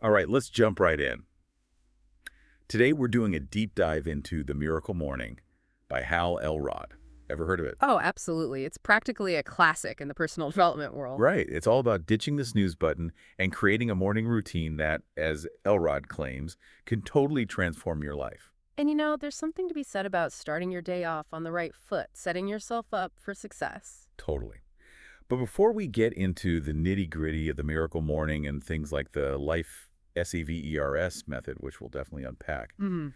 All right, let's jump right in. Today we're doing a deep dive into The Miracle Morning by Hal Elrod. Ever heard of it? Oh, absolutely. It's practically a classic in the personal development world. Right. It's all about ditching the snooze button and creating a morning routine that, as Elrod claims, can totally transform your life. And there's something to be said about starting your day off on the right foot, setting yourself up for success. Totally. But before we get into the nitty-gritty of The Miracle Morning and things like the Life SEVERS method, which we'll definitely unpack, Hmm.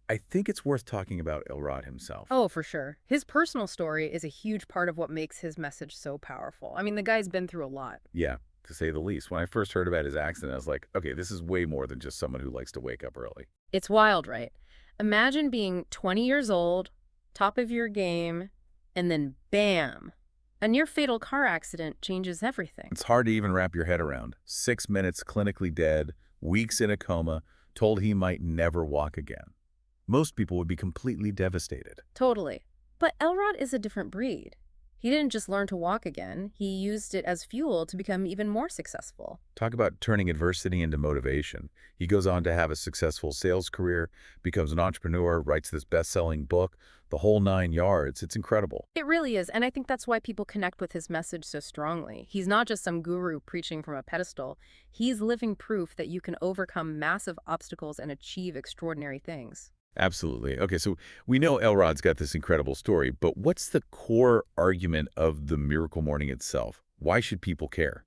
I think it's worth talking about Elrod himself. Oh, for sure. His personal story is a huge part of what makes his message so powerful. I mean, the guy's been through a lot. Yeah, to say the least. When I first heard about his accident, I was like, okay, this is way more than just someone who likes to wake up early. It's wild, right? Imagine being 20 years old, top of your game, and then bam, a near fatal car accident changes everything. It's hard to even wrap your head around. 6 minutes clinically dead, weeks in a coma, told he might never walk again. Most people would be completely devastated. Totally. But Elrod is a different breed. He didn't just learn to walk again, he used it as fuel to become even more successful. Talk about turning adversity into motivation. He goes on to have a successful sales career, becomes an entrepreneur, writes this best-selling book, the whole 9 yards. It's incredible. It really is, and I think that's why people connect with his message so strongly. He's not just some guru preaching from a pedestal, he's living proof that you can overcome massive obstacles and achieve extraordinary things. Absolutely. Okay, so we know Elrod's got this incredible story, but what's the core argument of the Miracle Morning itself? Why should people care?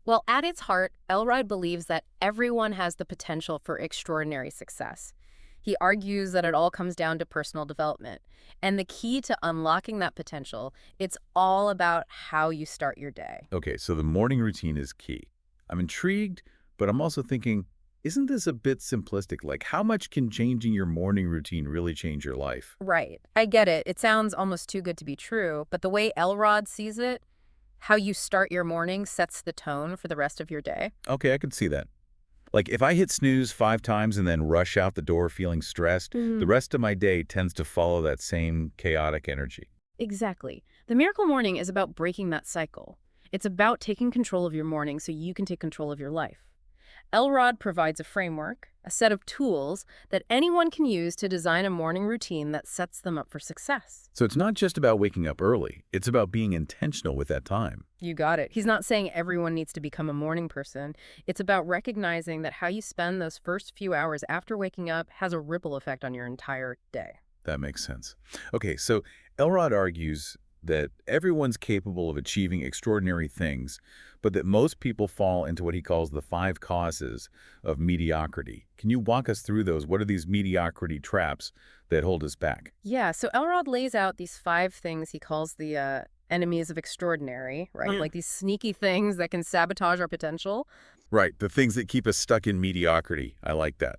Well, at its heart, Elrod believes that everyone has the potential for extraordinary success. He argues that it all comes down to personal development. And the key to unlocking that potential, it's all about how you start your day. Okay, so the morning routine is key. I'm intrigued, but I'm also thinking, isn't this a bit simplistic? Like, how much can changing your morning routine really change your life? Right. I get it. It sounds almost too good to be true, but the way Elrod sees it, how you start your morning sets the tone for the rest of your day. Okay, I could see that. Like, if I hit snooze 5 times and then rush out the door feeling stressed, the Mhm. rest of my day tends to follow that same chaotic energy. Exactly. The Miracle Morning is about breaking that cycle. It's about taking control of your morning so you can take control of your life. Elrod provides a framework, a set of tools that anyone can use to design a morning routine that sets them up for success. So it's not just about waking up early. It's about being intentional with that time. You got it. He's not saying everyone needs to become a morning person. It's about recognizing that how you spend those first few hours after waking up has a ripple effect on your entire day. That makes sense. Okay, so Elrod argues that everyone's capable of achieving extraordinary things, but that most people fall into what he calls the 5 causes of mediocrity. Can you walk us through those? What are these mediocrity traps that hold us back? Yeah, so Elrod lays out these 5 things he calls the enemies of extraordinary, right? Like these sneaky things that can sabotage our potential. Right, the things that keep us stuck in mediocrity. I like that.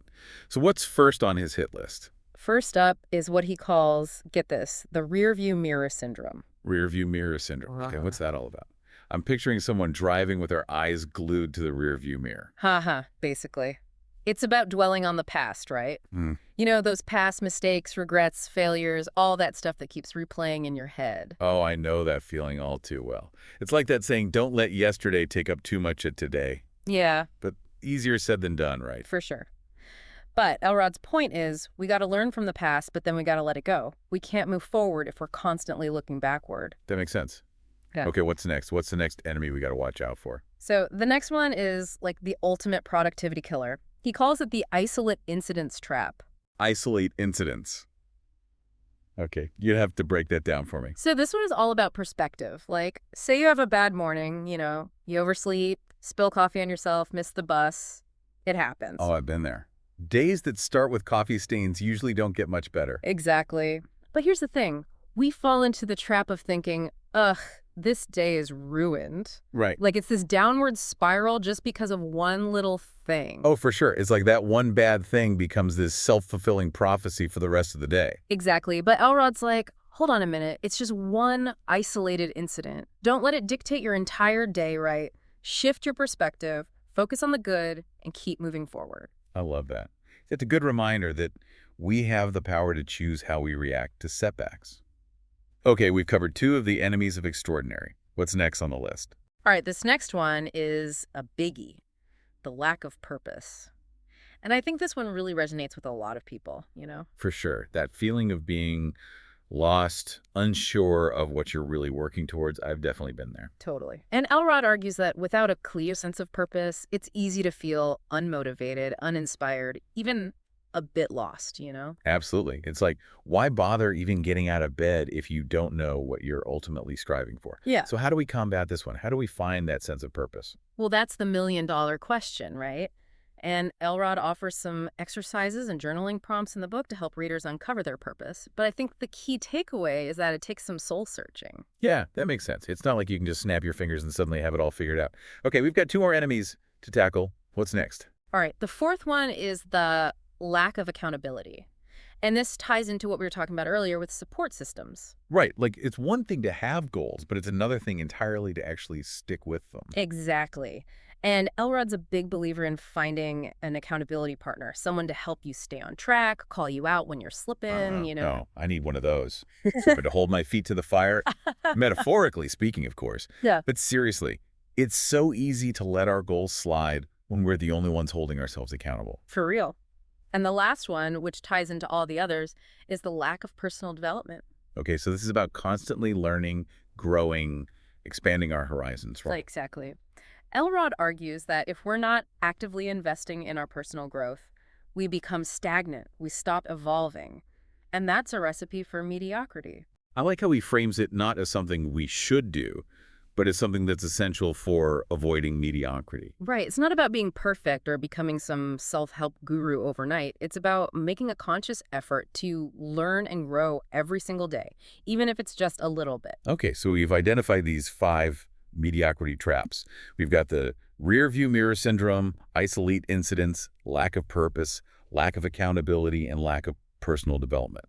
So what's first on his hit list? First up is what he calls, get this, the rear view mirror syndrome. Rear view mirror syndrome. Okay, what's that all about? I'm picturing someone driving with their eyes glued to the rear view mirror. Haha, basically. It's about dwelling on the past, right? Hmm. You know, those past mistakes, regrets, failures, all that stuff that keeps replaying in your head. Oh, I know that feeling all too well. It's like that saying, don't let yesterday take up too much of today. Yeah, But easier said than done, right? for sure. But Elrod's point is, we got to learn from the past, but then we got to let it go. We can't move forward if we're constantly looking backward. That makes sense. Yeah. Okay, what's next? What's the next enemy we got to watch out for? So the next one is like the ultimate productivity killer. He calls it the isolate incidents trap. Isolate incidents. Okay, you'd have to break that down for me. So this one is all about perspective. Like, say you have a bad morning, you oversleep, spill coffee on yourself, miss the bus. It happens. Oh, I've been there. Days that start with coffee stains usually don't get much better. Exactly. But here's the thing. We fall into the trap of thinking, ugh, this day is ruined. Right. Like it's this downward spiral just because of one little thing. Oh, for sure. It's like that one bad thing becomes this self-fulfilling prophecy for the rest of the day. Exactly. But Elrod's like, hold on a minute. It's just one isolated incident. Don't let it dictate your entire day, right? Shift your perspective, focus on the good, and keep moving forward. I love that. It's a good reminder that we have the power to choose how we react to setbacks. Okay, we've covered 2 of the enemies of extraordinary. What's next on the list? All right, this next one is a biggie. the lack of purpose. And I think this one really resonates with a lot of people, you know? For sure. That feeling of being lost, unsure of what you're really working towards, I've definitely been there. Totally. And Elrod argues that without a clear sense of purpose, it's easy to feel unmotivated, uninspired, even a bit lost, you know? Absolutely. It's like, why bother even getting out of bed if you don't know what you're ultimately striving for? Yeah. So how do we combat this one? How do we find that sense of purpose? Well, that's the million-dollar question, right? And Elrod offers some exercises and journaling prompts in the book to help readers uncover their purpose. But I think the key takeaway is that it takes some soul searching. Yeah, that makes sense. It's not like you can just snap your fingers and suddenly have it all figured out. Okay, we've got two more enemies to tackle. What's next? All right, the fourth one is the lack of accountability. And this ties into what we were talking about earlier with support systems. Right, like it's one thing to have goals, but it's another thing entirely to actually stick with them. Exactly. And Elrod's a big believer in finding an accountability partner, someone to help you stay on track, call you out when you're slipping, you know. No, I need one of those. Someone to hold my feet to the fire, metaphorically speaking, of course. Yeah. But seriously, it's so easy to let our goals slide when we're the only ones holding ourselves accountable. For real. And the last one, which ties into all the others, is the lack of personal development. Okay, so this is about constantly learning, growing, expanding our horizons, right? Exactly. Elrod argues that if we're not actively investing in our personal growth, we become stagnant, we stop evolving. And that's a recipe for mediocrity. I like how he frames it not as something we should do, but as something that's essential for avoiding mediocrity. Right. It's not about being perfect or becoming some self-help guru overnight. It's about making a conscious effort to learn and grow every single day, even if it's just a little bit. Okay, so we've identified these 5 mediocrity traps. We've got the rear view mirror syndrome, isolate incidents, lack of purpose, lack of accountability, and lack of personal development.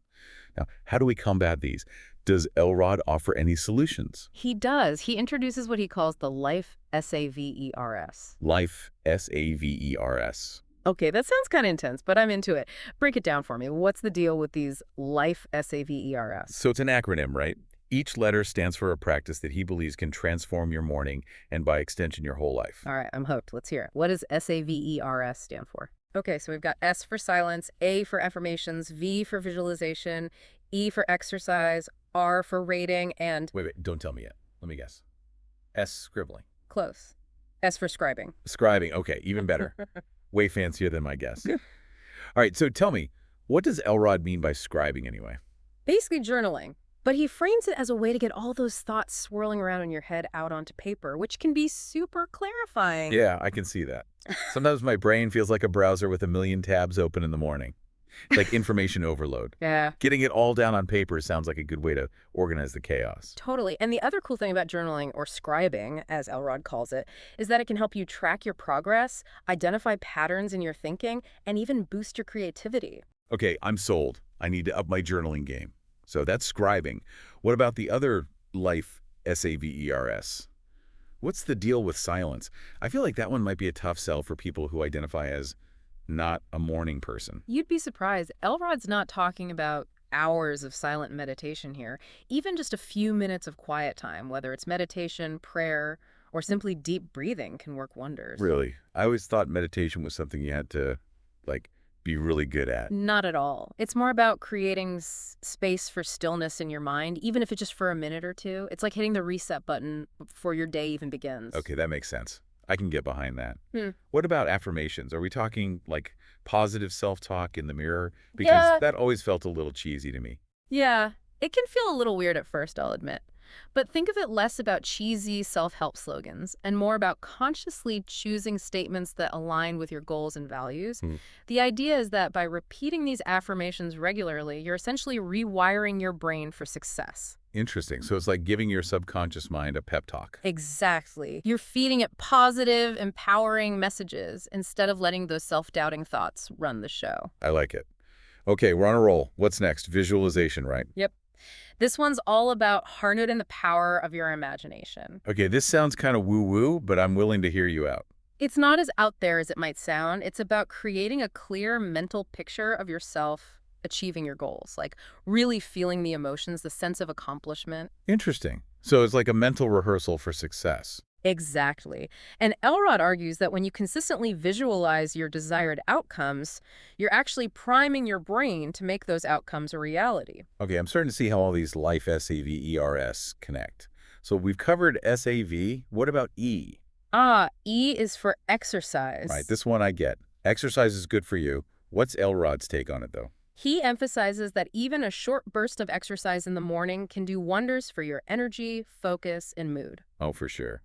Now, how do we combat these? Does Elrod offer any solutions? He does. He introduces what he calls the life SAVERS. Life, SAVERS. Okay, that sounds kind of intense, but I'm into it. Break it down for me. What's the deal with these life SAVERS? So it's an acronym, right? Each letter stands for a practice that he believes can transform your morning and, by extension, your whole life. All right, I'm hooked. Let's hear it. What does SAVERS stand for? Okay, so we've got S for silence, A for affirmations, V for visualization, E for exercise, R for rating, and Wait, don't tell me yet. Let me guess. S, scribbling. close. S for scribing. Scribing, okay, even better. Way fancier than my guess. All right, so tell me, what does Elrod mean by scribing anyway? Basically journaling. But he frames it as a way to get all those thoughts swirling around in your head out onto paper, which can be super clarifying. Yeah, I can see that. Sometimes my brain feels like a browser with a million tabs open in the morning. It's like information overload. Yeah. Getting it all down on paper sounds like a good way to organize the chaos. Totally. And the other cool thing about journaling, or scribing, as Elrod calls it, is that it can help you track your progress, identify patterns in your thinking, and even boost your creativity. Okay, I'm sold. I need to up my journaling game. So that's scribing. What about the other life, SAVERS? What's the deal with silence? I feel like that one might be a tough sell for people who identify as not a morning person. You'd be surprised. Elrod's not talking about hours of silent meditation here. Even just a few minutes of quiet time, whether it's meditation, prayer, or simply deep breathing, can work wonders. Really? I always thought meditation was something you had to, like, be really good at. Not at all. It's more about creating space for stillness in your mind, even if it's just for a minute or two. It's like hitting the reset button before your day even begins. Okay, that makes sense. I can get behind that. Hmm. What about affirmations? Are we talking, like, positive self-talk in the mirror? Because Yeah. that always felt a little cheesy to me. Yeah, it can feel a little weird at first, I'll admit. But think of it less about cheesy self-help slogans and more about consciously choosing statements that align with your goals and values. Hmm. The idea is that by repeating these affirmations regularly, you're essentially rewiring your brain for success. Interesting. So it's like giving your subconscious mind a pep talk. Exactly. You're feeding it positive, empowering messages instead of letting those self-doubting thoughts run the show. I like it. Okay, we're on a roll. What's next? Visualization, right? Yep. This one's all about harnessing the power of your imagination. Okay, this sounds kind of woo-woo, but I'm willing to hear you out. It's not as out there as it might sound. It's about creating a clear mental picture of yourself achieving your goals, like really feeling the emotions, the sense of accomplishment. Interesting. So it's like a mental rehearsal for success. Exactly. And Elrod argues that when you consistently visualize your desired outcomes, you're actually priming your brain to make those outcomes a reality. Okay, I'm starting to see how all these life SAVERS connect. So we've covered SAV. What about E? Ah, E is for Right, exercise. this one I get. Exercise is good for you. What's Elrod's take on it, though? He emphasizes that even a short burst of exercise in the morning can do wonders for your energy, focus, and mood. Oh, for sure.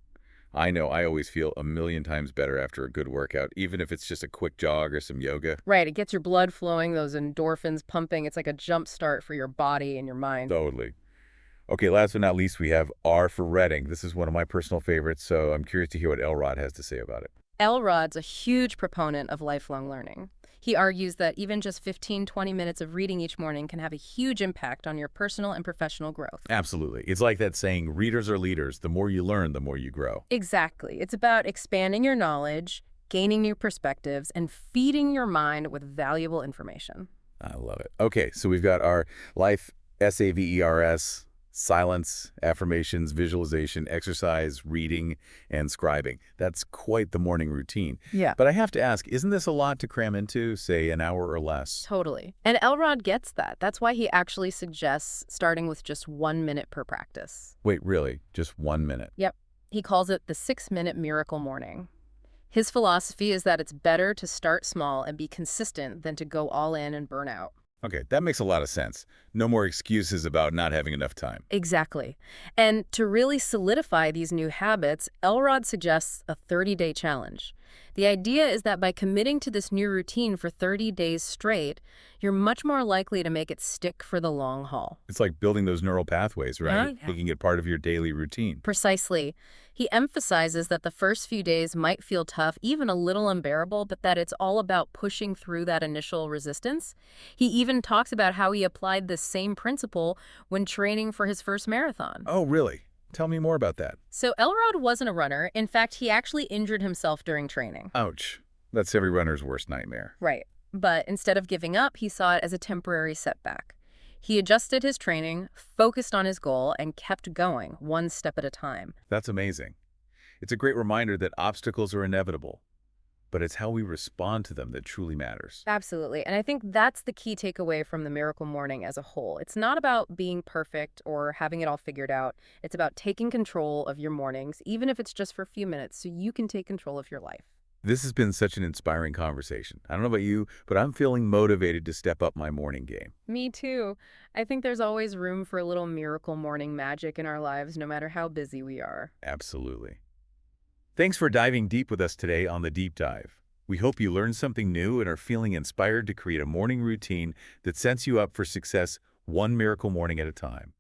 I know I always feel a million times better after a good workout, even if it's just a quick jog or some yoga. Right, it gets your blood flowing, those endorphins pumping. It's like a jump start for your body and your mind. Totally. Okay, last but not least, we have R for Reading. This is one of my personal favorites, so I'm curious to hear what Elrod has to say about it. Elrod's a huge proponent of lifelong learning. He argues that even just 15-20 minutes of reading each morning can have a huge impact on your personal and professional growth. Absolutely. It's like that saying, readers are leaders. The more you learn, the more you grow. Exactly. It's about expanding your knowledge, gaining new perspectives, and feeding your mind with valuable information. I love it. Okay, so we've got our life, SAVERS, silence, affirmations, visualization, exercise, reading, and scribing. That's quite the morning routine. Yeah. But I have to ask, isn't this a lot to cram into, say, an hour or less? Totally. And Elrod gets that. That's why he actually suggests starting with just 1 minute per practice. Wait, really? Just 1 minute? Yep. He calls it the 6-minute miracle morning. His philosophy is that it's better to start small and be consistent than to go all in and burn out. Okay, that makes a lot of sense. No more excuses about not having enough time. Exactly. And to really solidify these new habits, Elrod suggests a 30-day challenge. The idea is that by committing to this new routine for 30 days straight, you're much more likely to make it stick for the long haul. It's like building those neural pathways, right? Yeah. Making it part of your daily routine. Precisely. He emphasizes that the first few days might feel tough, even a little unbearable, but that it's all about pushing through that initial resistance. He even talks about how he applied this same principle when training for his first marathon. Oh, really? Tell me more about that. So Elrod wasn't a runner. In fact, he actually injured himself during training. Ouch. That's every runner's worst nightmare. Right. But instead of giving up, he saw it as a temporary setback. He adjusted his training, focused on his goal, and kept going, one step at a time. That's amazing. It's a great reminder that obstacles are inevitable, but it's how we respond to them that truly matters. Absolutely. And I think that's the key takeaway from the Miracle Morning as a whole. It's not about being perfect or having it all figured out. It's about taking control of your mornings, even if it's just for a few minutes, so you can take control of your life. This has been such an inspiring conversation. I don't know about you, but I'm feeling motivated to step up my morning game. Me too. I think there's always room for a little miracle morning magic in our lives, no matter how busy we are. Absolutely. Thanks for diving deep with us today on The Deep Dive. We hope you learned something new and are feeling inspired to create a morning routine that sets you up for success one miracle morning at a time.